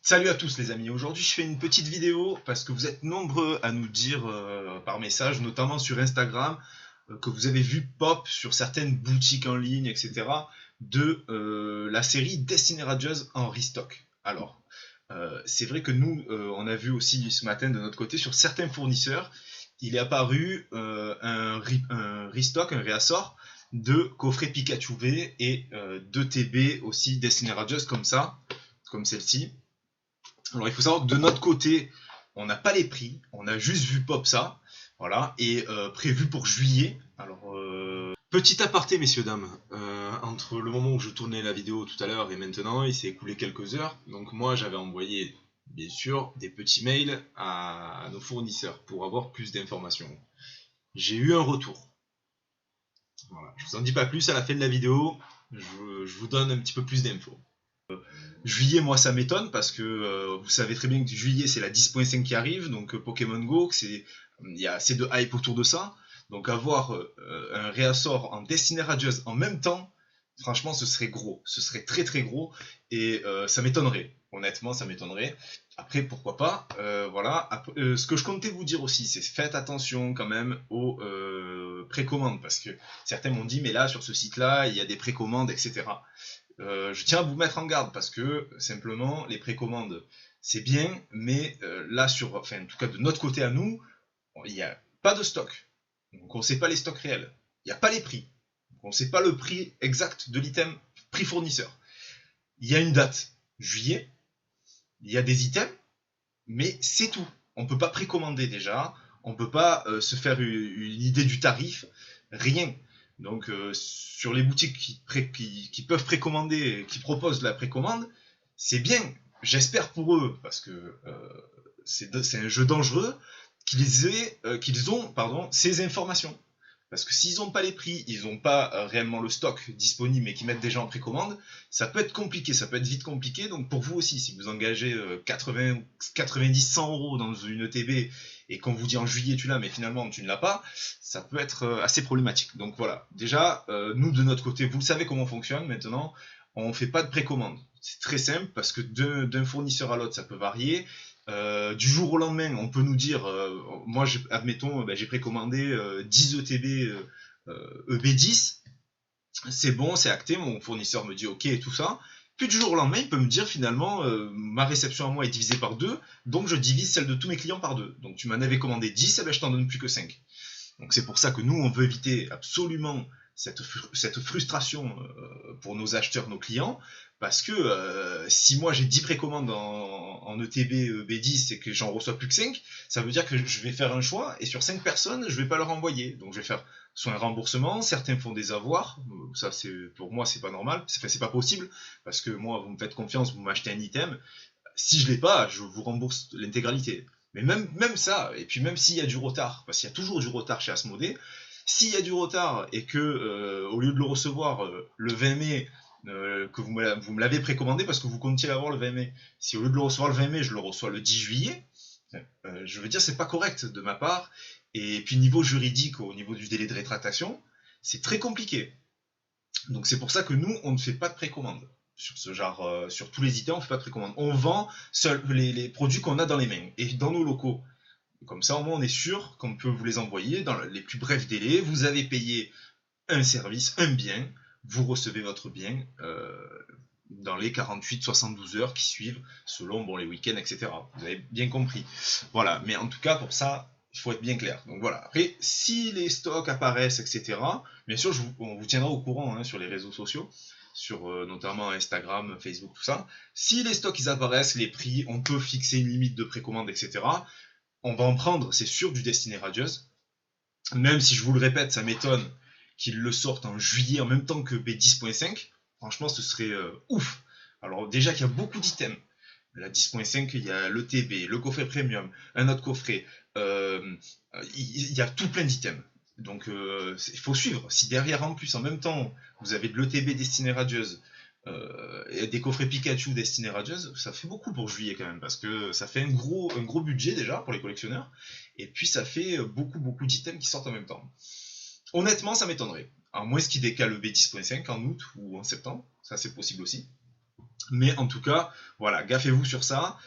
Salut à tous les amis, aujourd'hui je fais une petite vidéo parce que vous êtes nombreux à nous dire par message, notamment sur Instagram, que vous avez vu pop sur certaines boutiques en ligne, etc. de la série Destiny Rogers en restock. Alors, c'est vrai que nous, on a vu aussi ce matin de notre côté sur certains fournisseurs, il est apparu un restock, un réassort de coffrets Pikachu V et de TB aussi Destiny Rogers comme ça, comme celle-ci. Alors il faut savoir que de notre côté, on n'a pas les prix, on a juste vu pop ça, voilà, et prévu pour juillet. Alors petit aparté messieurs dames, entre le moment où je tournais la vidéo tout à l'heure et maintenant, il s'est écoulé quelques heures. Donc moi j'avais envoyé bien sûr des petits mails à nos fournisseurs pour avoir plus d'informations. J'ai eu un retour. Voilà, je vous en dis pas plus à la fin de la vidéo, je vous donne un petit peu plus d'infos. Juillet, moi, ça m'étonne parce que vous savez très bien que juillet, c'est la 10.5 qui arrive, donc Pokémon Go, il y a assez de hype autour de ça. Donc avoir un réassort en Destiny Radius en même temps, franchement, ce serait gros. Ce serait très très gros et ça m'étonnerait. Honnêtement, ça m'étonnerait. Après, pourquoi pas. Voilà. Ce que je comptais vous dire aussi, c'est faites attention quand même aux précommandes parce que certains m'ont dit, mais là, sur ce site-là, il y a des précommandes, etc. Je tiens à vous mettre en garde parce que simplement les précommandes c'est bien, mais là enfin en tout cas de notre côté à nous, il n'y a pas de stock, donc on ne sait pas les stocks réels, il n'y a pas les prix, donc on ne sait pas le prix exact de l'item, prix fournisseur. Il y a une date, juillet, il y a des items, mais c'est tout. On ne peut pas précommander déjà, on ne peut pas se faire une idée du tarif, rien. Donc sur les boutiques qui peuvent précommander, qui proposent la précommande, c'est bien. J'espère pour eux, parce que c'est un jeu dangereux, qu'ils ont ces informations. Parce que s'ils n'ont pas les prix, ils n'ont pas réellement le stock disponible et qu'ils mettent déjà en précommande, ça peut être compliqué, ça peut être vite compliqué. Donc pour vous aussi, si vous engagez 80, 90, 100 euros dans une ETB et qu'on vous dit en juillet tu l'as, mais finalement tu ne l'as pas, ça peut être assez problématique. Donc voilà, déjà, nous de notre côté, vous le savez comment on fonctionne maintenant, on ne fait pas de précommande. C'est très simple parce que d'un fournisseur à l'autre, ça peut varier. Du jour au lendemain, on peut nous dire, moi, admettons, j'ai précommandé 10 ETB EB10, c'est bon, c'est acté, mon fournisseur me dit OK et tout ça. Puis du jour au lendemain, il peut me dire finalement, ma réception à moi est divisée par 2, donc je divise celle de tous mes clients par 2. Donc tu m'en avais commandé 10, et ben je t'en donne plus que 5. Donc c'est pour ça que nous, on veut éviter absolument cette frustration pour nos acheteurs, nos clients, parce que si moi j'ai 10 précommandes en ETB B10 et que j'en reçois plus que 5, ça veut dire que je vais faire un choix et sur 5 personnes, je vais pas leur envoyer. Donc je vais faire soit un remboursement, certains font des avoirs, ça c'est pour moi c'est pas normal, c'est pas possible, parce que moi vous me faites confiance, vous m'achetez un item, si je l'ai pas, je vous rembourse l'intégralité. Mais même ça, et puis même s'il y a du retard, parce qu'il y a toujours du retard chez Asmodée, s'il y a du retard et que au lieu de le recevoir le 20 mai, que vous me l'avez précommandé parce que vous comptiez l'avoir le 20 mai, si au lieu de le recevoir le 20 mai, je le reçois le 10 juillet, je veux dire, c'est pas correct de ma part. Et puis niveau juridique, au niveau du délai de rétractation, c'est très compliqué. Donc c'est pour ça que nous, on ne fait pas de précommande. Sur ce genre, sur tous les items, on ne fait pas de précommande. On vend seuls les produits qu'on a dans les mains et dans nos locaux. Comme ça, au moins, on est sûr qu'on peut vous les envoyer dans les plus brefs délais. Vous avez payé un service, un bien, vous recevez votre bien dans les 48-72 heures qui suivent, selon les week-ends, etc. Vous avez bien compris. Voilà, mais en tout cas, pour ça, il faut être bien clair. Donc voilà, après, si les stocks apparaissent, etc., bien sûr, on vous tiendra au courant sur les réseaux sociaux, sur notamment Instagram, Facebook, tout ça. Si les stocks ils apparaissent, les prix, on peut fixer une limite de précommande, etc. On va en prendre, c'est sûr, du Destiny Radius. Même si je vous le répète, ça m'étonne qu'ils le sortent en juillet en même temps que B10.5. Franchement, ce serait ouf. Alors déjà qu'il y a beaucoup d'items. La 10.5, il y a le TB, le coffret premium, un autre coffret. Il y a tout plein d'items. Donc il faut suivre. Si derrière en plus, en même temps, vous avez de l'ETB Destiny Radieuse, et des coffrets Pikachu Destiny Radieuse, ça fait beaucoup pour juillet quand même, parce que ça fait un gros budget déjà pour les collectionneurs, et puis ça fait beaucoup d'items qui sortent en même temps. Honnêtement, ça m'étonnerait. À moins qu'ils décalent le B10.5 en août ou en septembre, ça c'est possible aussi. Mais en tout cas, voilà, gaffez-vous sur ça.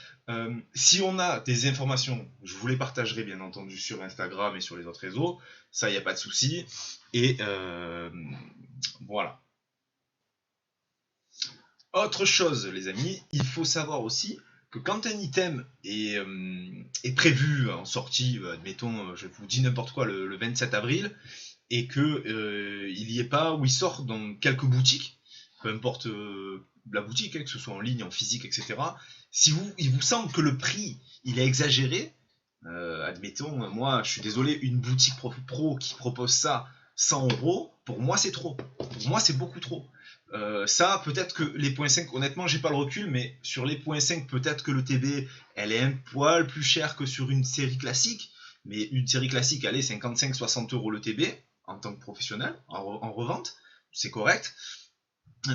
Si on a des informations, je vous les partagerai bien entendu sur Instagram et sur les autres réseaux. Ça, il n'y a pas de souci. Et voilà. Autre chose, les amis, il faut savoir aussi que quand un item est prévu en sortie, admettons, je vous dis n'importe quoi, le 27 avril, et que il y est pas, ou il sort dans quelques boutiques, peu importe la boutique, hein, que ce soit en ligne, en physique, etc. Si il vous semble que le prix il est exagéré, admettons, moi je suis désolé, une boutique pro qui propose ça 100 €, pour moi c'est trop. Pour moi c'est beaucoup trop. Ça, peut-être que les points 5, honnêtement, j'ai pas le recul, mais sur les points 5, peut-être que le TB, elle est un poil plus chère que sur une série classique. Mais une série classique, allez, 55-60 € le TB, en tant que professionnel, en revente, c'est correct.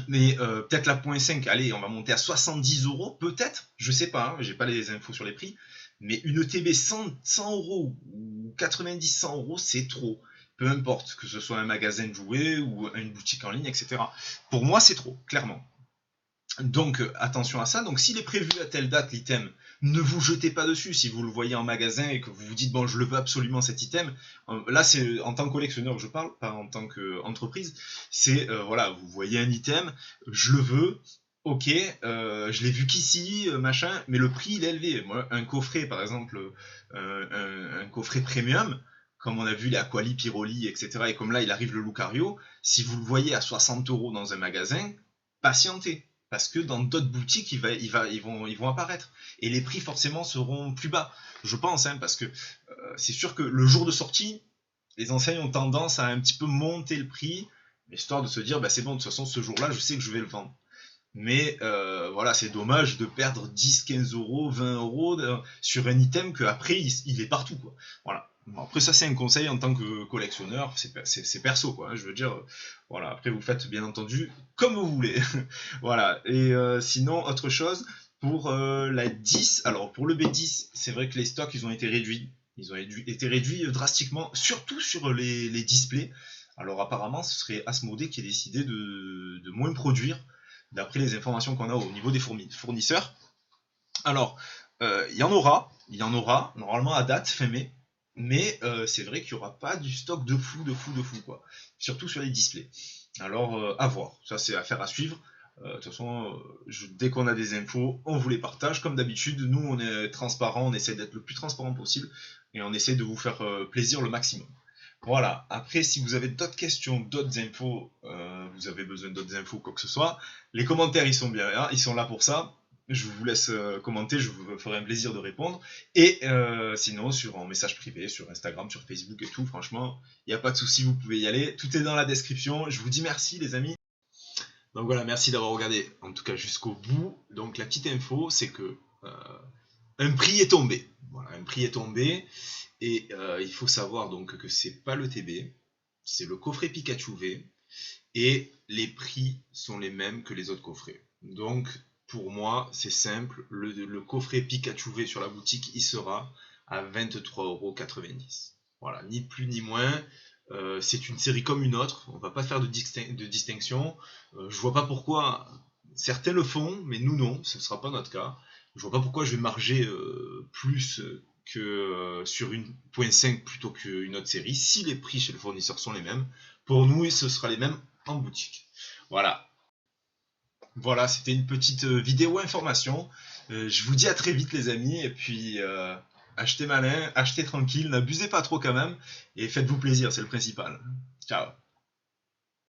Mais peut-être la point 5, allez, on va monter à 70 €, peut-être, je sais pas, hein, j'ai pas les infos sur les prix. Mais une TB 100 € ou 90-100 €, c'est trop. Peu importe, que ce soit un magasin de jouets ou une boutique en ligne, etc. Pour moi, c'est trop, clairement. Donc attention à ça. Donc s'il est prévu à telle date l'item, ne vous jetez pas dessus. Si vous le voyez en magasin et que vous vous dites bon je le veux absolument cet item, là c'est en tant que collectionneur que je parle, pas en tant qu'entreprise. C'est voilà, vous voyez un item, je le veux, ok, je l'ai vu qu'ici, machin, mais le prix il est élevé. Moi, un coffret par exemple, un coffret premium, comme on a vu les Aquali, Piroli, etc. Et comme là il arrive le Lucario, si vous le voyez à 60 € dans un magasin, patientez parce que dans d'autres boutiques, ils vont apparaître. Et les prix, forcément, seront plus bas. Je pense, hein, parce que c'est sûr que le jour de sortie, les enseignes ont tendance à un petit peu monter le prix, histoire de se dire, bah, c'est bon, de toute façon, ce jour-là, je sais que je vais le vendre. Mais voilà, c'est dommage de perdre 10, 15 €, 20 € sur un item qu'après, il est partout, quoi. Voilà. Bon, après, ça, c'est un conseil en tant que collectionneur, c'est perso, quoi, hein, je veux dire, voilà, après, vous faites bien entendu comme vous voulez. Voilà, et sinon, autre chose, pour la 10, alors pour le B10, c'est vrai que les stocks, ils ont été réduits. Ils ont été réduits drastiquement, surtout sur les displays. Alors apparemment, ce serait Asmodée qui a décidé de moins produire d'après les informations qu'on a au niveau des fournisseurs. Alors, il y en aura, normalement à date, fin mai, mais c'est vrai qu'il n'y aura pas du stock de fou, quoi. Surtout sur les displays. Alors, à voir, ça c'est affaire à suivre. De toute façon, dès qu'on a des infos, on vous les partage. Comme d'habitude, nous on est transparent, on essaie d'être le plus transparent possible et on essaie de vous faire plaisir le maximum. Voilà, après si vous avez d'autres questions, d'autres infos, vous avez besoin d'autres infos, quoi que ce soit, les commentaires ils sont bien là, ils sont là pour ça. Je vous laisse commenter, je vous ferai un plaisir de répondre. Et sinon, en message privé, sur Instagram, sur Facebook et tout, franchement, il n'y a pas de souci, vous pouvez y aller. Tout est dans la description. Je vous dis merci les amis. Donc voilà, merci d'avoir regardé, en tout cas jusqu'au bout. Donc la petite info, c'est que un prix est tombé. Voilà, un prix est tombé. Et il faut savoir donc que c'est pas le TB, c'est le coffret Pikachu V. Et les prix sont les mêmes que les autres coffrets. Donc pour moi, c'est simple, le coffret Pikachu V sur la boutique, il sera à 23,90 €. Voilà, ni plus ni moins. C'est une série comme une autre, on va pas faire de distinction. Je vois pas pourquoi certains le font, mais nous non, ce ne sera pas notre cas. Je vois pas pourquoi je vais marger plus que sur une point .5 plutôt qu'une autre série, si les prix chez le fournisseur sont les mêmes. Pour nous, ce sera les mêmes en boutique. Voilà. Voilà, c'était une petite vidéo information. Je vous dis à très vite les amis, et puis achetez malin, achetez tranquille, n'abusez pas trop quand même, et faites-vous plaisir, c'est le principal. Ciao.